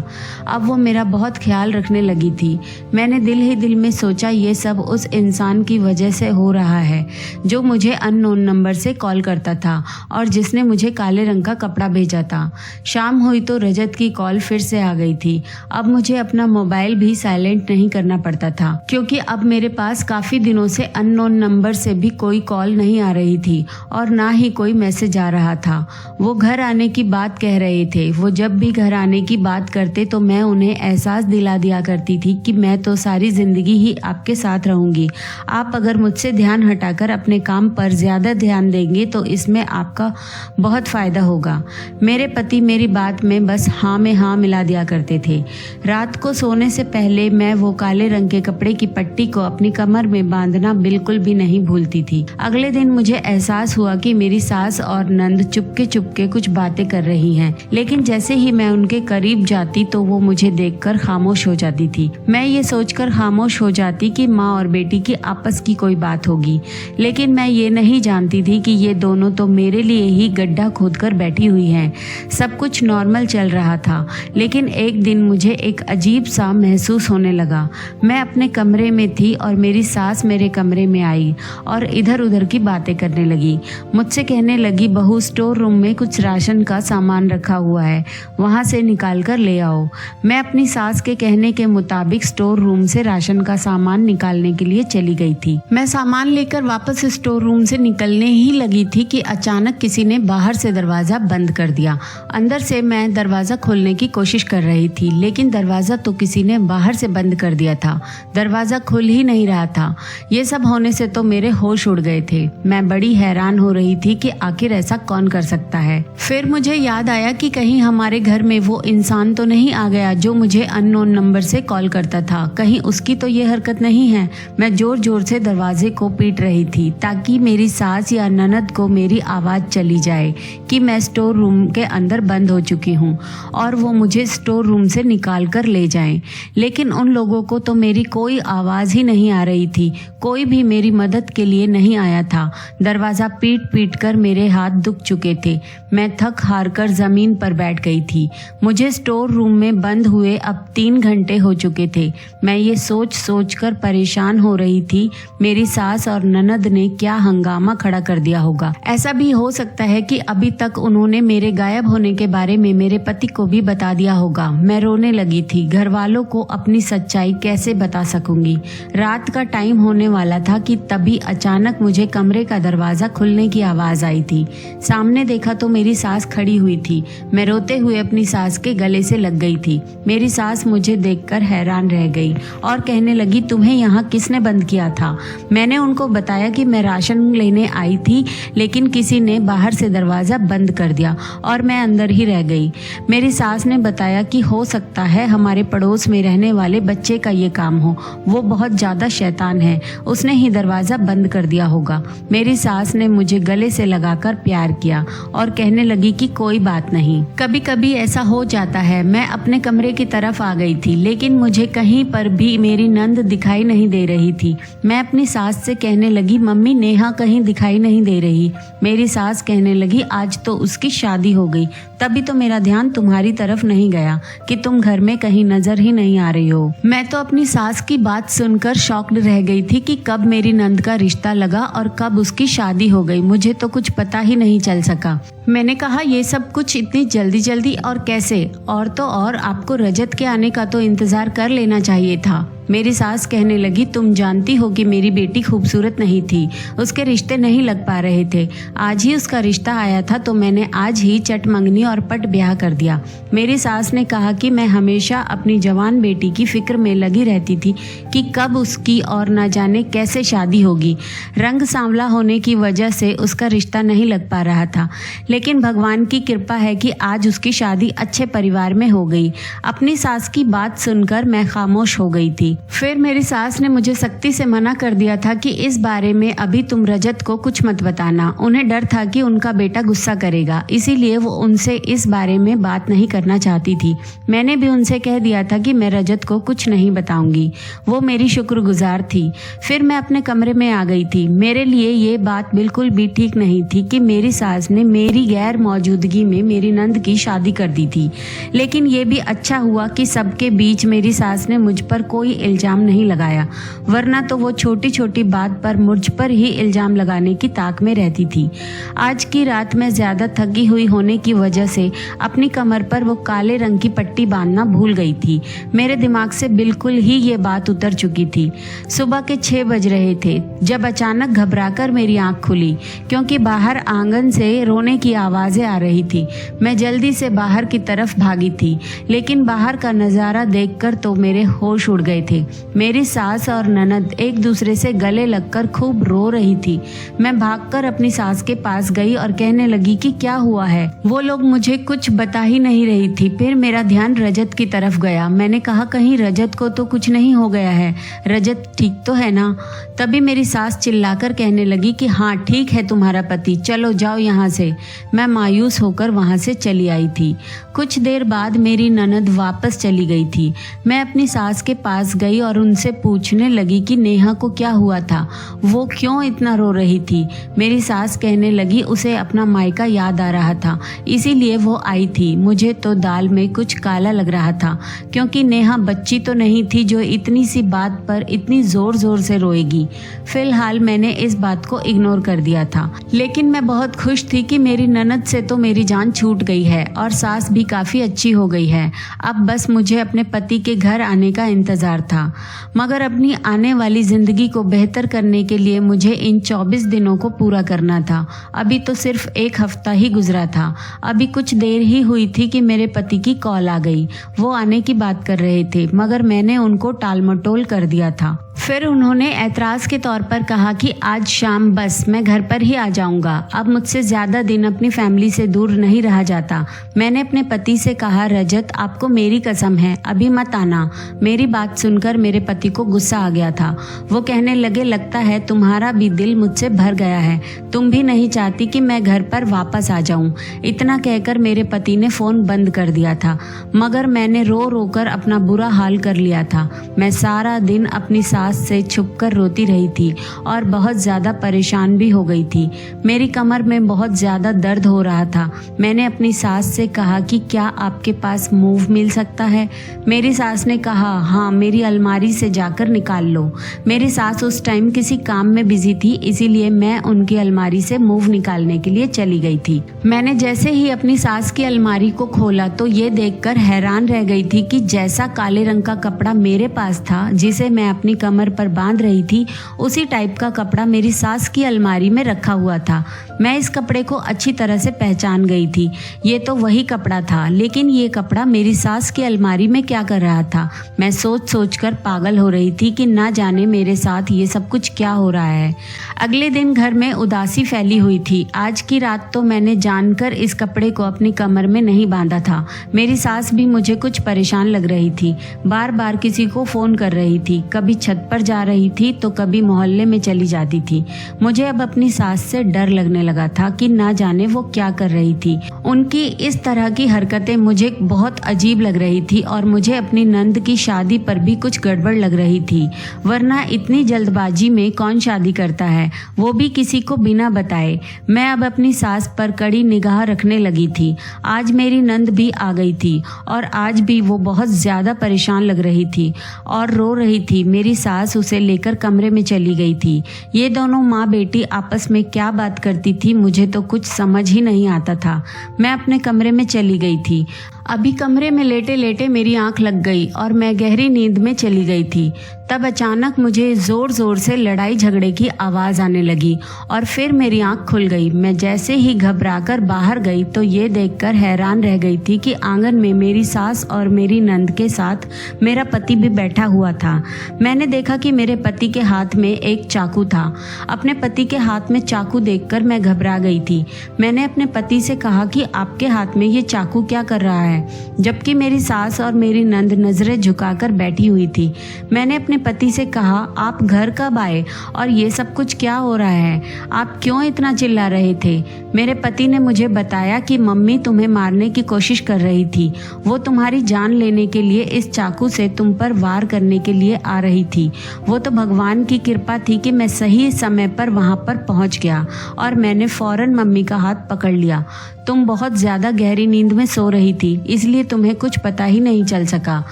अब वो मेरा बहुत ख्याल रखने लगी थी। मैंने दिल ही दिल में सोचा ये सब उस इंसान की वजह से हो रहा है जो मुझे अननोन नंबर से कॉल करता था और जिसने मुझे काले रंग का कपड़ा भेजा था। शाम हुई तो रजत की कॉल फिर से आ गई थी। अब मुझे अपना मोबाइल भी साइलेंट नहीं करना पड़ता था, क्योंकि अब मेरे पास काफी दिनों से अननोन नंबर से भी कोई कॉल नहीं आ रही थी और ना ही कोई मैसेज आ रहा था। वो घर आने की बात कह रहे थे। वो जब भी घर आने की बात करते तो मैं उन्हें एहसास दिला दिया करती थी कि मैं तो सारी जिंदगी ही आपके साथ रहूंगी। आप अगर मुझसे ध्यान हटाकर अपने काम पर ज्यादा ध्यान देंगे तो इसमें आपका बहुत फायदा होगा। मेरे पति मेरी बात में बस हाँ में हाँ मिला दिया करते थे। रात को सोने से पहले मैं वो काले रंग के कपड़े की पट्टी को अपनी कमर में बांधना बिल्कुल भी नहीं भूलती थी। अगले दिन मुझे एहसास हुआ कि मेरी सास और नंद चुपके चुपके कुछ बातें कर रही हैं, लेकिन जैसे ही मैं उनके करीब जाती तो वो मुझे देखकर खामोश हो जाती थी। मैं ये सोचकर खामोश हो जाती कि माँ और बेटी की आपस की कोई बात होगी, लेकिन मैं ये नहीं जानती थी कि ये दोनों तो मेरे लिए ही गड्ढा खोदकर बैठी हुई हैं। सब कुछ नॉर्मल चल रहा था, लेकिन एक दिन मुझे एक अजीब सा महसूस होने लगा। मैं अपने कमरे में थी और मेरी सास मेरे कमरे में आई और इधर उधर की बातें करने लगी। मुझसे कहने लगी, बहू स्टोर रूम में कुछ राशन का सामान रखा हुआ है, वहां से निकाल कर ले आओ। मैं अपनी सास के कहने के मुताबिक स्टोर रूम से राशन का सामान निकालने के लिए चली गई थी। मैं सामान लेकर वापस स्टोर रूम से निकलने ही लगी थी कि अचानक किसी ने बाहर से दरवाजा बंद कर दिया। अंदर से मैं दरवाजा खोलने की कोशिश कर रही थी, लेकिन दरवाजा तो किसी ने बाहर से बंद कर दिया था। दरवाजा खुल ही नहीं रहा था। ये सब होने से तो मेरे होश उड़ गए थे। मैं बड़ी हैरान हो रही थी कि आखिर ऐसा कौन कर सकता है। फिर मुझे याद आया कि कहीं हमारे घर में वो इंसान तो नहीं आ गया जो मुझे अननोन नंबर से कॉल करता था। कहीं उसकी तो ये हरकत नहीं है। मैं जोर जोर से दरवाजे को पीट रही थी ताकि मेरी सास या ननद को मेरी आवाज चली जाए कि मैं स्टोर रूम के अंदर बंद हो चुकी हूँ और वो मुझे स्टोर रूम से निकाल कर ले जाएं। लेकिन उन लोगों को तो मेरी कोई आवाज ही नहीं आ रही थी। कोई भी मेरी मदद के लिए नहीं आया था। दरवाजा पीट पीट कर मेरे हाथ दुख चुके थे। मैं थक हार कर जमीन पर बैठ गई थी। मुझे स्टोर रूम में बंद हुए अब 3 घंटे हो चुके थे। मैं ये सोच सोच कर परेशान हो रही थी, मेरी सास और ननद ने क्या हंगामा खड़ा कर दिया होगा। ऐसा भी हो सकता है कि अभी तक उन्होंने मेरे गायब होने के बारे में मेरे पति को भी बता दिया होगा। मैं रोने लगी थी। घर वालों को अपनी सच्चाई आई कैसे बता सकूंगी। रात का टाइम होने वाला था कि तभी अचानक मुझे कमरे का दरवाजा खुलने की आवाज आई थी। सामने देखा तो मेरी सास खड़ी हुई थी। मैं रोते हुए अपनी सास के गले से लग गई थी। मेरी सास मुझे देखकर हैरान रह गई और कहने लगी, तुम्हें यहाँ किसने बंद किया था? मैंने उनको बताया कि मैं राशन लेने आई थी, लेकिन किसी ने बाहर से दरवाजा बंद कर दिया और मैं अंदर ही रह गई। मेरी सास ने बताया कि हो सकता है हमारे पड़ोस में रहने वाले बच्चे का ये काम हो, वो बहुत ज्यादा शैतान है, उसने ही दरवाजा बंद कर दिया होगा। मेरी सास ने मुझे गले से लगाकर प्यार किया और कहने लगी कि कोई बात नहीं, कभी कभी ऐसा हो जाता है। मैं अपने कमरे की तरफ आ गई थी, लेकिन मुझे कहीं पर भी मेरी नंद दिखाई नहीं दे रही थी। मैं अपनी सास से कहने लगी, मम्मी नेहा कहीं दिखाई नहीं दे रही। मेरी सास कहने लगी, आज तो उसकी शादी हो गई, तभी तो मेरा ध्यान तुम्हारी तरफ नहीं गया कि तुम घर में कहीं नजर ही नहीं आ रही हो। मैं तो अपनी सास की बात सुनकर शॉक्ड रह गई थी कि कब मेरी नंद का रिश्ता लगा और कब उसकी शादी हो गई। मुझे तो कुछ पता ही नहीं चल सका। मैंने कहा, ये सब कुछ इतनी जल्दी जल्दी और कैसे? और तो और आपको रजत के आने का तो इंतजार कर लेना चाहिए था। मेरी सास कहने लगी, तुम जानती हो कि मेरी बेटी खूबसूरत नहीं थी, उसके रिश्ते नहीं लग पा रहे थे। आज ही उसका रिश्ता आया था तो मैंने आज ही चट मंगनी और पट ब्याह कर दिया। मेरी सास ने कहा कि मैं हमेशा अपनी जवान बेटी की फिक्र में लगी रहती थी कि कब उसकी और न जाने कैसे शादी होगी। रंग सांवला होने की वजह से उसका रिश्ता नहीं लग पा रहा था, लेकिन भगवान की कृपा है कि आज उसकी शादी अच्छे परिवार में हो गई। अपनी सास की बात सुनकर मैं खामोश हो गई थी। फिर मेरी सास ने मुझे सख्ती से मना कर दिया था कि इस बारे में अभी तुम रजत को कुछ मत बताना। उन्हें डर था कि उनका बेटा गुस्सा करेगा, इसीलिए वो उनसे इस बारे में बात नहीं करना चाहती थी। मैंने भी उनसे कह दिया था कि मैं रजत को कुछ नहीं बताऊंगी। वो मेरी शुक्रगुजार थी। फिर मैं अपने कमरे में आ गई थी। मेरे लिए ये बात बिल्कुल भी ठीक नहीं थी कि मेरी सास ने मेरी गैर मौजूदगी में मेरी नंद की शादी कर दी थी, लेकिन ये भी अच्छा हुआ कि सबके बीच मेरी सास ने मुझ पर कोई इल्जाम नहीं लगाया, वरना तो वो छोटी छोटी बात पर मुझ पर ही इल्जाम लगाने की ताक में रहती थी। आज की रात मैं ज्यादा थकी हुई होने की वजह से अपनी कमर पर वो काले रंग की पट्टी बांधना भूल गई थी। मेरे दिमाग से बिल्कुल ही ये बात उतर चुकी थी। सुबह के 6 बज रहे थे जब अचानक घबराकर मेरी आंख खुली, क्योंकि बाहर आंगन से रोने की आवाजें आ रही थी। मैं जल्दी से बाहर की तरफ भागी थी, लेकिन बाहर का नजारा देखकर तो मेरे होश उड़ गए थे। मेरी सास और ननद एक दूसरे से गले लगकर खूब रो रही थी। मैं भागकर अपनी सास के पास गई और कहने लगी कि क्या हुआ है। वो लोग मुझे कुछ बता ही नहीं रही थी। फिर मेरा ध्यान रजत की तरफ गया। मैंने कहा, कहीं रजत को तो कुछ नहीं हो गया है? रजत ठीक तो है ना? तभी मेरी सास चिल्लाकर कहने लगी कि हाँ ठीक है तुम्हारा पति, चलो जाओ यहाँ से। मैं मायूस होकर वहाँ से चली आई थी। कुछ देर बाद मेरी ननद वापस चली गई थी। मैं अपनी सास के पास गई और उनसे पूछने लगी कि नेहा को क्या हुआ था, वो क्यों इतना रो रही थी। मेरी सास कहने लगी, उसे अपना मायका याद आ रहा था, इसीलिए वो आई थी। मुझे तो दाल में कुछ काला लग रहा था, क्योंकि नेहा बच्ची तो नहीं थी जो इतनी सी बात पर इतनी जोर जोर से रोएगी। फिलहाल मैंने इस बात को इग्नोर कर दिया था, लेकिन मैं बहुत खुश थी कि मेरी ननद से तो मेरी जान छूट गई है और सास भी काफी अच्छी हो गई है। अब बस मुझे अपने पति के घर आने का इंतजार था, मगर अपनी आने वाली जिंदगी को बेहतर करने के लिए मुझे इन 24 दिनों को पूरा करना था। अभी तो सिर्फ 1 हफ्ता ही गुजरा था। अभी कुछ देर ही हुई थी कि मेरे पति की कॉल आ गई। वो आने की बात कर रहे थे, मगर मैंने उनको टाल मटोल कर दिया था। फिर उन्होंने ऐतराज के तौर पर कहा कि आज शाम बस मैं घर पर ही आ जाऊंगा। अब मुझसे ज्यादा दिन अपनी फैमिली से दूर नहीं रहा जाता। मैंने अपने पति से कहा, रजत आपको मेरी कसम है अभी मत आना। मेरी बात सुनकर मेरे पति को गुस्सा आ गया था। वो कहने लगे, लगता है तुम्हारा भी दिल मुझसे भर गया है, तुम भी नहीं चाहती कि मैं घर पर वापस आ जाऊं। इतना कहकर मेरे पति ने फोन बंद कर दिया था, मगर मैंने रो रो कर अपना बुरा हाल कर लिया था। मैं सारा दिन अपनी सास से छुपकर रोती रही थी और बहुत ज्यादा परेशान भी हो गई थी। मेरी कमर में बहुत ज्यादा दर्द हो रहा था। मैंने अपनी सास से कहा कि क्या आपके पास मूव मिल सकता है? मेरी सास ने कहा, हाँ मेरी अलमारी से जाकर निकाल लो। मेरी सास उस टाइम किसी काम में बिजी थी, इसीलिए मैं उनकी अलमारी से मूव निकालने के लिए चली गई थी। मैंने जैसे ही अपनी सास की अलमारी को खोला तो ये देखकर हैरान रह गई थी कि जैसा काले रंग का कपड़ा मेरे पास था, जिसे मैं अपनी कमर पर बांध रही थी, उसी टाइप का कपड़ा मेरी सास की अलमारी में रखा हुआ था। मैं इस कपड़े को अच्छी तरह से पहचान गई थी। ये तो वही कपड़ा था, लेकिन ये कपड़ा मेरी सास की अलमारी में क्या कर रहा था? मैं सोच सोच कर पागल हो रही थी कि ना जाने मेरे साथ ये सब कुछ क्या हो रहा है। अगले दिन घर में उदासी फैली हुई थी। आज की रात तो मैंने जानकर इस कपड़े को अपनी कमर में नहीं बांधा था। मेरी सास भी मुझे कुछ परेशान लग रही थी, बार बार किसी को फोन कर रही थी, कभी छत पर जा रही थी तो कभी मोहल्ले में चली जाती थी। मुझे अब अपनी सास से डर लगने लगा था कि ना जाने वो क्या कर रही थी। उनकी इस तरह की हरकतें मुझे बहुत अजीब लग रही थी और मुझे अपनी नंद की शादी पर भी कुछ गड़बड़ लग रही थी। वरना इतनी जल्दबाजी में कौन शादी करता है, वो भी किसी को बिना बताए। मैं अब अपनी सास पर कड़ी निगाह रखने लगी थी। आज मेरी नंद भी आ गई थी और आज भी वो बहुत ज्यादा परेशान लग रही थी और रो रही थी। मेरी सास उसे लेकर कमरे में चली गई थी। ये दोनों माँ बेटी आपस में क्या बात करती थी, मुझे तो कुछ समझ ही नहीं आता था। मैं अपने कमरे में चली गई थी। अभी कमरे में लेटे लेटे मेरी आंख लग गई और मैं गहरी नींद में चली गई थी। तब अचानक मुझे जोर जोर से लड़ाई झगड़े की आवाज आने लगी और फिर मेरी आंख खुल गई। मैं जैसे ही घबराकर बाहर गई तो ये देखकर हैरान रह गई थी कि आंगन में मेरी सास और मेरी नंद के साथ मेरा पति भी बैठा हुआ था। मैंने देखा कि मेरे पति के हाथ में एक चाकू था। अपने पति के हाथ में चाकू देखकर मैं घबरा गई थी। मैंने अपने पति से कहा कि आपके हाथ में ये चाकू क्या कर रहा है, जबकि मेरी सास और मेरी नंद नजरें झुकाकर बैठी हुई थी। मैंने अपने पति से कहा, आप घर कब आए और ये सब कुछ क्या हो रहा है? आप क्यों इतना चिल्ला रहे थे? मेरे पति ने मुझे बताया कि मम्मी तुम्हें मारने की कोशिश कर रही थी। वो तुम्हारी जान लेने के लिए इस चाकू से तुम पर वार करने के लिए आ रही थी। वो तो भगवान की कृपा थी कि मैं सही समय पर वहां पर पहुंच गया और मैंने फौरन मम्मी का हाथ पकड़ लिया। तुम बहुत ज्यादा गहरी नींद में सो रही थी, इसलिए तुम्हें कुछ पता ही नहीं चल सका।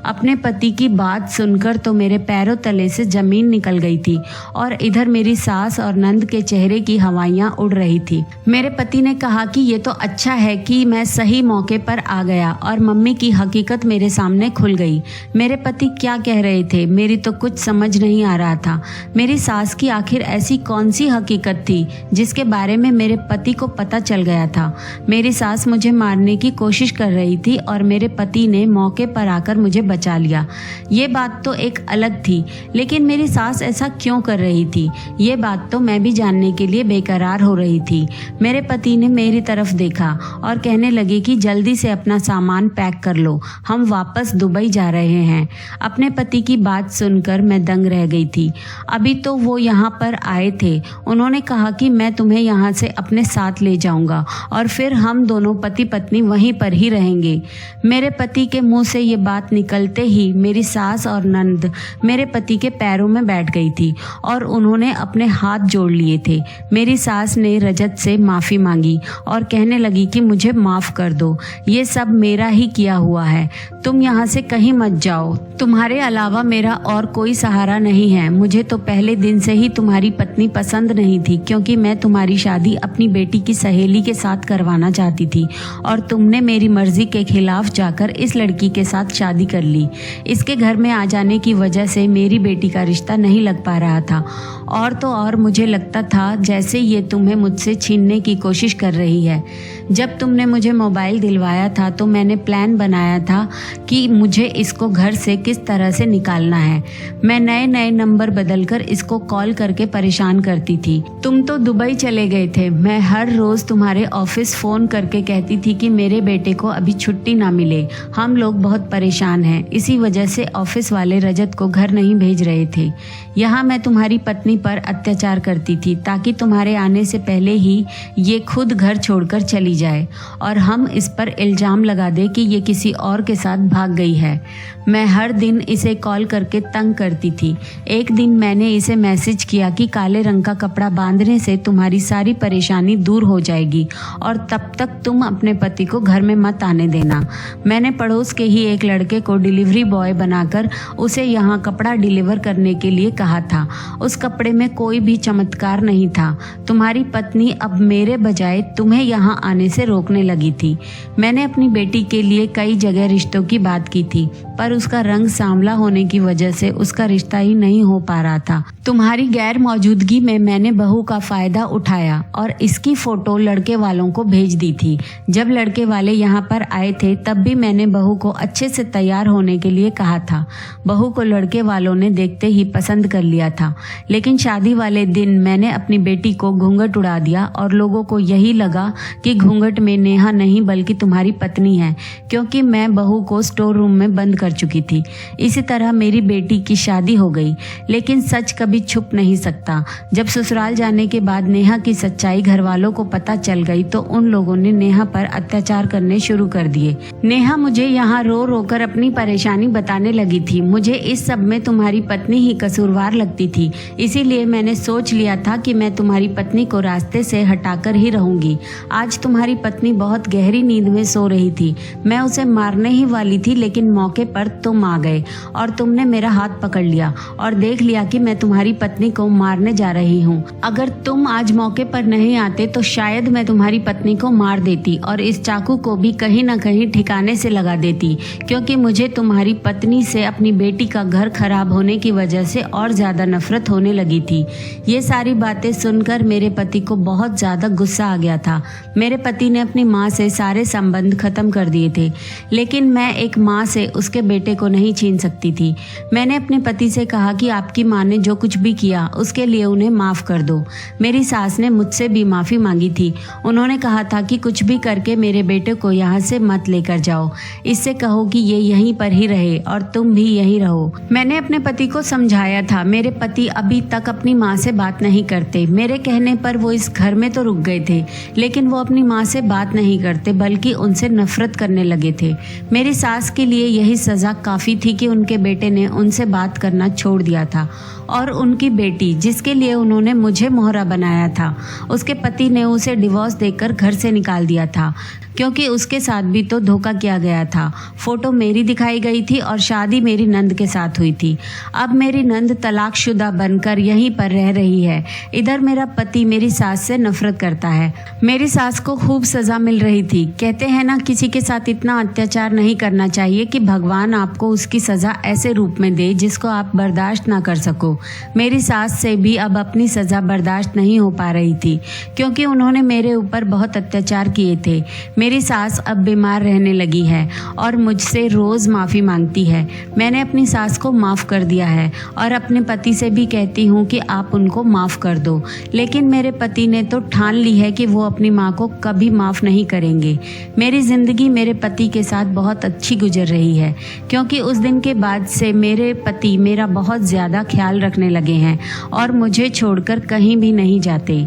अपने पति की बात सुनकर तो मेरे पैरों तले से जमीन निकल गई थी और इधर मेरी सास और नंद के चेहरे की हवाइयां उड़ रही थी। मेरे पति ने कहा कि ये तो अच्छा है कि मैं सही मौके पर आ गया और मम्मी की हकीकत मेरे सामने खुल गई। मेरे पति क्या कह रहे थे, मेरी तो कुछ समझ नहीं आ रहा था। मेरी सास की आखिर ऐसी कौन सी हकीकत थी जिसके बारे में मेरे पति को पता चल गया था? मेरी सास मुझे मारने की कोशिश कर रही थी और मेरे पति ने मौके पर आकर मुझे बचा लिया। ये बात तो एक अलग थी, लेकिन मेरी सास ऐसा क्यों कर रही थी, ये बात तो मैं भी जानने के लिए बेकरार हो रही थी। मेरे पति ने मेरी तरफ देखा और कहने लगे कि जल्दी से अपना सामान पैक कर लो, हम वापस दुबई जा रहे हैं। अपने पति की बात सुनकर मैं दंग रह गई थी। अभी तो वो यहाँ पर आए थे, उन्होंने कहा कि मैं तुम्हें यहाँ से अपने साथ ले जाऊंगा और फिर हम दोनों पति पत्नी वहीं पर ही रहेंगे। मेरे पति के मुंह से ये बात निकलते ही मेरी सास और नंद मेरे पति के पैरों में बैठ गई थी और उन्होंने अपने हाथ जोड़ लिए थे। मेरी सास ने रजत से माफी मांगी और कहने लगी कि मुझे माफ कर दो, ये सब मेरा ही किया हुआ है, तुम यहाँ से कहीं मत जाओ, तुम्हारे अलावा मेरा और कोई सहारा नहीं है। मुझे तो पहले दिन से ही तुम्हारी पत्नी पसंद नहीं थी, क्योंकि मैं तुम्हारी शादी अपनी बेटी की सहेली के साथ करवाना चाहती थी और तुमने मेरी मर्जी के खिलाफ जाकर इस लड़की के साथ शादी कर ली। इसके घर में आ जाने की वजह से मेरी बेटी का रिश्ता नहीं लग पा रहा था और तो और मुझे लगता था जैसे ये तुम्हें मुझसे छीनने की कोशिश कर रही है। जब तुमने मुझे मोबाइल दिलवाया था तो मैंने प्लान बनाया था कि मुझे इसको घर से किस तरह से निकालना है। मैं नए नए नंबर बदलकर इसको कॉल करके परेशान करती थी। तुम तो दुबई चले गए थे। मैं हर रोज तुम्हारे ऑफिस फोन करके कहती थी कि मेरे बेटे को अभी छुट्टी ना मिले, हम लोग बहुत परेशान हैं। इसी वजह से ऑफिस वाले रजत को घर नहीं भेज रहे थे। यहाँ मैं तुम्हारी पत्नी पर अत्याचार करती थी ताकि तुम्हारे आने से पहले ही ये खुद घर छोड़कर चली जाए और हम इस पर इल्जाम लगा दे कि ये किसी और के साथ भाग गई है। मैं हर दिन इसे कॉल करके तंग करती थी। एक दिन मैंने इसे मैसेज किया कि काले रंग का कपड़ा बांधने से तुम्हारी सारी परेशानी दूर हो जाएगी और तब तक तुम अपने पति को घर में मत आने देना। मैंने पड़ोस के ही एक लड़के को डिलीवरी बॉय बनाकर उसे यहाँ कपड़ा डिलीवर करने के लिए कहा था। उस कपड़े में कोई भी चमत्कार नहीं था। तुम्हारी पत्नी अब मेरे बजाय तुम्हें यहाँ आने से रोकने लगी थी। मैंने अपनी बेटी के लिए कई जगह रिश्तों की बात की थी, पर उसका रंग सांवला होने की वजह से उसका रिश्ता ही नहीं हो पा रहा था। तुम्हारी गैर मौजूदगी में मैंने बहू का फायदा उठाया और इसकी फोटो लड़के वालों को भेज दी थी। जब लड़के वाले यहाँ पर आए थे तब भी मैंने बहू को अच्छे से तैयार होने के लिए कहा था। बहू को लड़के वालों ने देखते ही पसंद कर लिया था, लेकिन शादी वाले दिन मैंने अपनी बेटी को घूंघट उड़ा दिया और लोगों को यही लगा कि घूंघट में नेहा नहीं बल्कि तुम्हारी पत्नी है, क्योंकि मैं बहू को स्टोर रूम में बंद कर चुकी थी। इसी तरह मेरी बेटी की शादी हो गई, लेकिन सच कभी छुप नहीं सकता। जब ससुराल जाने के बाद नेहा की सच्चाई घर वालों को पता चल गई तो उन लोगों ने नेहा पर अत्याचार करने शुरू कर दिए। नेहा मुझे यहाँ रो रो कर अपनी परेशानी बताने लगी थी। मुझे इस सब में तुम्हारी पत्नी ही कसूरवार लगती थी, इसीलिए मैंने सोच लिया था कि मैं तुम्हारी पत्नी को रास्ते से हटाकर ही रहूंगी। आज तुम्हारी पत्नी बहुत गहरी नींद में सो रही थी। मैं उसे मारने ही वाली थी, लेकिन मौके पर तुम आ गए और तुमने मेरा हाथ पकड़ लिया और देख लिया कि मैं तुम्हारी पत्नी को मारने जा रही हूँ। अगर तुम आज मौके पर नहीं आते तो शायद मैं तुम्हारी पत्नी को मार देती और इस चाकू को भी कहीं न कहीं ठिकाने से लगा देती, क्योंकि मुझे तुम्हारी पत्नी से अपनी बेटी का घर खराब होने की वजह से और ज्यादा नफरत होने लगी थी। ये सारी बातें सुनकर मेरे पति को बहुत ज्यादा गुस्सा आ गया था। मेरे पति ने अपनी माँ से सारे संबंध खत्म कर दिए थे, लेकिन मैं एक माँ से उसके बेटे को नहीं छीन सकती थी। मैंने अपने पति से कहा कि आपकी माँ ने जो कुछ भी किया उसके लिए उन्हें माफ कर दो। मेरी सास ने मुझसे भी माफी मांगी थी। उन्होंने कहा था कि कुछ भी करके मेरे बेटे को यहाँ से मत लेकर जाओ, इससे कहो कि ये यहीं पर ही रहे और तुम भी यहीं रहो। मैंने अपने पति को समझाया था। मेरे पति अभी तक अपनी माँ से बात नहीं करते। मेरे कहने पर वो इस घर में तो रुक गए थे, लेकिन वो अपनी माँ से बात नहीं करते बल्कि उनसे नफरत करने लगे थे। मेरी सास के लिए यही सजा काफी थी कि उनके बेटे ने उनसे बात करना छोड़ दिया था और उनकी बेटी, जिसके लिए उन्होंने मुझे मोहरा बनाया था, उसके पति ने उसे डिवोर्स देकर घर से निकाल दिया था, क्योंकि उसके साथ भी तो धोखा किया गया था। फोटो मेरी दिखाई गई थी और शादी मेरी नंद के साथ हुई थी। अब मेरी नंद तलाकशुदा बनकर यहीं पर रह रही है। इधर मेरा पति मेरी सास से नफरत करता है। मेरी सास को खूब सजा मिल रही थी। कहते हैं ना, किसी के साथ इतना अत्याचार नहीं करना चाहिए कि भगवान आपको उसकी सजा ऐसे रूप में दे जिसको आप बर्दाश्त ना कर सको। मेरी सास से भी अब अपनी सजा बर्दाश्त नहीं हो पा रही थी, क्योंकि उन्होंने मेरे ऊपर बहुत अत्याचार किए थे। मेरी सास अब बीमार रहने लगी है और मुझसे रोज माफी मांगती है। मैंने अपनी सास को माफ कर दिया है और अपने पति से भी कहती हूँ कि आप उनको माफ कर दो, लेकिन मेरे पति ने तो ठान ली है कि वो अपनी माँ को कभी माफ नहीं करेंगे। मेरी जिंदगी मेरे पति के साथ बहुत अच्छी गुजर रही है, क्योंकि उस दिन के बाद से मेरे पति मेरा बहुत ज्यादा ख्याल रखने लगे हैं और मुझे छोड़कर कहीं भी नहीं जाते।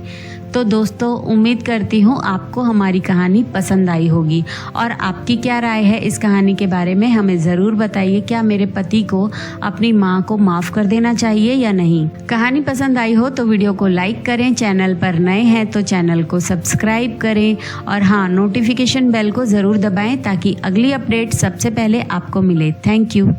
तो दोस्तों, उम्मीद करती हूँ आपको हमारी कहानी पसंद आई होगी और आपकी क्या राय है इस कहानी के बारे में हमें ज़रूर बताइए। क्या मेरे पति को अपनी माँ को माफ़ कर देना चाहिए या नहीं? कहानी पसंद आई हो तो वीडियो को लाइक करें, चैनल पर नए हैं तो चैनल को सब्सक्राइब करें और हाँ, नोटिफिकेशन बेल को ज़रूर दबाएं ताकि अगली अपडेट सबसे पहले आपको मिले। Thank you.